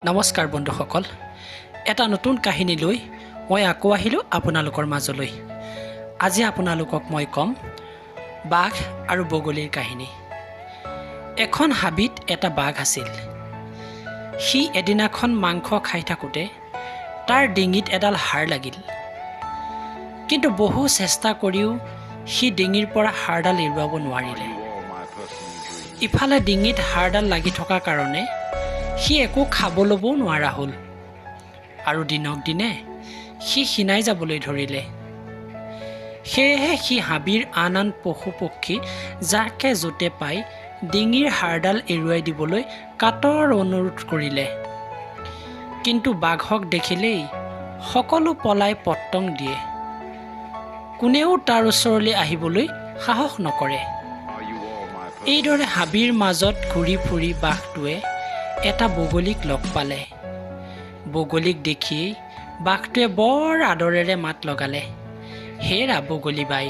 নমস্কাৰ বন্ধুসকল, এটা নতুন কাহিনী লৈ মই আকৌ আহিলোঁ আপোনালোকৰ মাজলৈ। আজি আপোনালোকক মই ক'ম বাঘ আৰু বগলীৰ কাহিনী। এখন হাবিত এটা বাঘ আছিল। সি এদিনাখন মাংস খাই থাকোঁতে তাৰ ডিঙিত এডাল হাড় লাগিল। কিন্তু বহু চেষ্টা কৰিও সি ডিঙিৰ পৰা হাড়ডাল এৰুৱাব নোৱাৰিলে। ইফালে ডিঙিত হাড়ডাল লাগি থকাৰ কাৰণে সি একো খাব ল'বও নোৱাৰা হ'ল আৰু দিনক দিনে সি ক্ষীণাই যাবলৈ ধৰিলে। সেয়েহে সি হাবিৰ আন পশু পক্ষী যাকে য'তে পাই ডিঙিৰ হাড়ডাল এৰুৱাই দিবলৈ কাতৰ অনুৰোধ কৰিলে। কিন্তু বাঘক দেখিলেই সকলো পলাই পত্তং দিয়ে। কোনেও তাৰ ওচৰলৈ আহিবলৈ সাহস নকৰে। এইদৰে হাবিৰ মাজত ঘূৰি ফুৰি বাঘটোৱে এটা বগলীক লগ পালে। বগলীক দেখি বাঘটোৱে বৰ আদৰেৰে মাত লগালে, হেৰা বগলী বাই,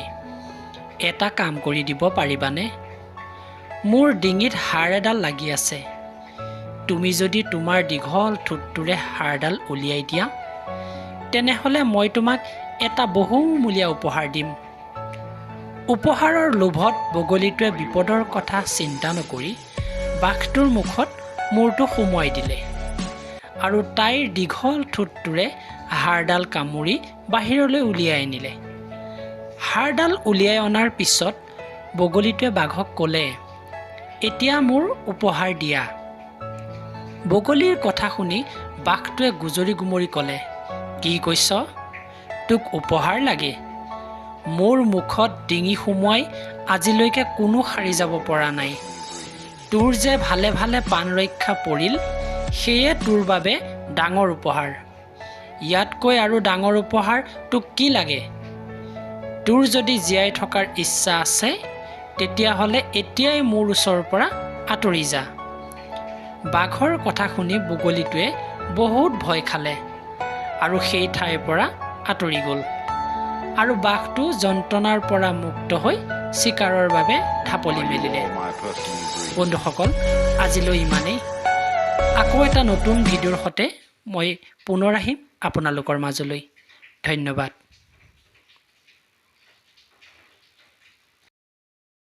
এটা কাম কৰি দিব পাৰিবানে? মোৰ ডিঙিত হাড় এডাল লাগি আছে। তুমি যদি তোমাৰ দীঘল ঠোঁটটোৰে হাড়ডাল উলিয়াই দিয়া, তেনেহ'লে মই তোমাক এটা বহুমূলীয়া উপহাৰ দিম। উপহাৰৰ লোভত বগলীটোৱে বিপদৰ কথা চিন্তা নকৰি বাঘটোৰ মুখত মূৰটো সুমুৱাই দিলে আৰু তাইৰ দীঘল ঠোঁটটোৰে হাড়ডাল কামুৰি বাহিৰলৈ উলিয়াই আনিলে। হাড়ডাল উলিয়াই অনাৰ পিছত বগলীটোৱে বাঘক ক'লে, এতিয়া মোৰ উপহাৰ দিয়া। বগলীৰ কথা শুনি বাঘটোৱে গুজৰি গুমৰি ক'লে, কি কৈছ? তোক উপহাৰ লাগে? মোৰ মুখত ডিঙি সুমুৱাই আজিলৈকে কোনো সাৰি যাব পৰা নাই। তোৰ যে ভালে ভালে প্ৰাণ ৰক্ষা পৰিল, সেয়ে তোৰ বাবে ডাঙৰ উপহাৰ। ইয়াতকৈ আৰু ডাঙৰ উপহাৰ তোক কি লাগে? তোৰ যদি জীয়াই থকাৰ ইচ্ছা আছে, তেতিয়াহ'লে এতিয়াই মোৰ ওচৰৰ পৰা আঁতৰি যা। বাঘৰ কথা শুনি বগলীটোৱে বহুত ভয় খালে আৰু সেই ঠাইৰ পৰা আঁতৰি গ'ল আৰু বাঘটো যন্ত্ৰণাৰ পৰা মুক্ত হৈ চিকাৰৰ বাবে ঢাপলি মেলিলে। বন্ধুসকল, আজিলৈ ইমানেই। আকৌ এটা নতুন ভিডিঅ'ৰ সৈতে মই পুনৰ আহিম আপোনালোকৰ মাজলৈ। ধন্যবাদ।